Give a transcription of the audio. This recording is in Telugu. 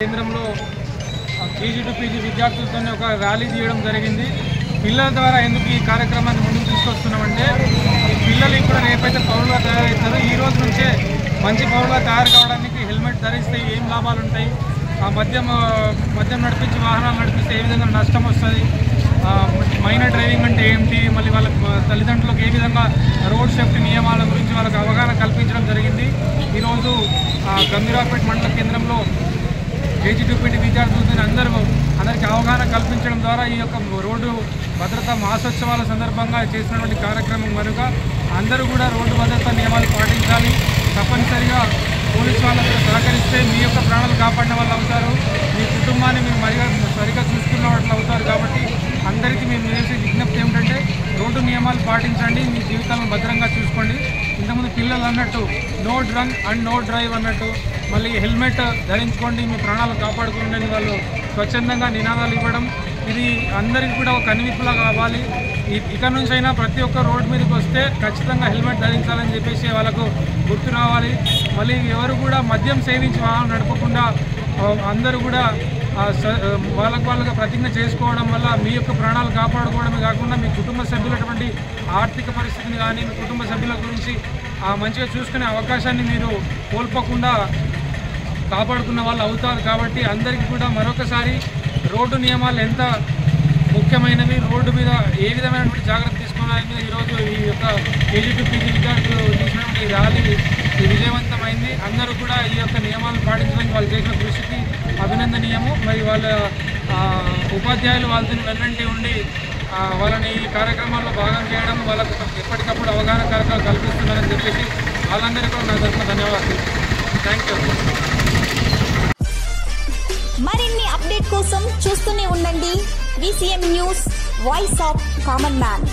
కేంద్రంలో కేజీ టు పీజీ విద్యార్థులతో ఒక ర్యాలీ తీయడం జరిగింది. పిల్లల ద్వారా ఎందుకు ఈ కార్యక్రమాన్ని ముందుకు తీసుకొస్తున్నామంటే పిల్లలు కూడా రేపైతే పౌరులుగా తయారవుతారు. ఈ రోజు నుంచే మంచి పౌరులుగా తయారు కావడానికి హెల్మెట్ ధరిస్తే ఏం లాభాలు ఉంటాయి, మద్యం నడిపించి వాహనాలు నడిపిస్తే ఏ విధంగా నష్టం వస్తుంది, మైనర్ డ్రైవింగ్ అంటే ఏంటి, మళ్ళీ వాళ్ళ తల్లిదండ్రులకు ఏ విధంగా రోడ్ సేఫ్టీ నియమాల గురించి వాళ్ళకి అవగాహన కల్పించడం జరిగింది. ఈరోజు గంభీరావుపేట మండల కేంద్రంలో కేజీ టు పీజీ విద్యార్థులతో అందరికీ అవగాహన కల్పించడం ద్వారా ఈ యొక్క రోడ్డు భద్రతా మాసోత్సవాల సందర్భంగా చేసినటువంటి కార్యక్రమం కనుక అందరూ కూడా రోడ్డు భద్రతా నియమాలు పాటించాలి. తప్పనిసరిగా పోలీసు వాళ్ళకు సహకరిస్తే మీ యొక్క ప్రాణాలు కాపాడిన వాళ్ళు అవుతారు, మీ కుటుంబాన్ని మీరు సరిగా చూసుకున్న వాళ్ళు అవుతారు. కాబట్టి అందరికీ మేము చేసే విజ్ఞప్తి ఏమిటంటే రోడ్డు నియమాలు పాటించండి, మీ జీవితాలను భద్రంగా చూసుకోండి. ఇంతకుముందు పిల్లలు అన్నట్టు no drunk and no drive అన్నట్టు మళ్ళీ హెల్మెట్ ధరించుకోండి, మీ ప్రాణాలు కాపాడుకోండి వాళ్ళు స్వచ్ఛందంగా నినాదాలు ఇవ్వడం ఇది అందరికీ కూడా ఒక కనువిప్పులా కావాలి. ఇక నుంచి అయినా ప్రతి ఒక్క రోడ్డు మీదకి వస్తే ఖచ్చితంగా హెల్మెట్ ధరించాలని చెప్పేసి వాళ్ళకు గుర్తు రావాలి. మళ్ళీ ఎవరు కూడా మద్యం సేవించి వాహనం నడపకుండా అందరూ కూడా వాళ్ళకు ప్రతిజ్ఞ చేసుకోవడం వల్ల మీ యొక్క ప్రాణాలు కాపాడుకోవడమే కాకుండా మీ కుటుంబ సభ్యులటువంటి ఆర్థిక పరిస్థితిని కానీ మీ కుటుంబ సభ్యుల గురించి మంచిగా చూసుకునే అవకాశాన్ని మీరు కోల్పోకుండా కాపాడుకున్న వాళ్ళు అవుతారు. కాబట్టి అందరికీ కూడా మరొకసారి రోడ్డు నియమాలు ఎంత ముఖ్యమైనవి, రోడ్డు మీద ఏ విధమైనటువంటి జాగ్రత్త తీసుకోవాలని ఈరోజు ఈ యొక్క కేజీ టు పీజీ విద్యార్థులు తీసినటువంటి ర్యాలీ విజయవంతమైంది. అందరూ కూడా ఈ యొక్క నియమాలను పాటించడానికి వాళ్ళు చేసిన కృషికి అభినందనీయము. మరి వాళ్ళ ఉపాధ్యాయులు వాళ్ళతో వెన్నంటి ఉండి వాళ్ళని ఈ కార్యక్రమాల్లో భాగం చేయడం, వాళ్ళకు ఎప్పటికప్పుడు అవగాహన కార్యక్రమాలు కల్పిస్తున్నారని చెప్పేసి వాళ్ళందరికీ కూడా నా తరఫున ధన్యవాదాలు. Thank you. మరిన్ని అప్డేట్ కోసం చూస్తూనే ఉండండి VCM news, voice of common man.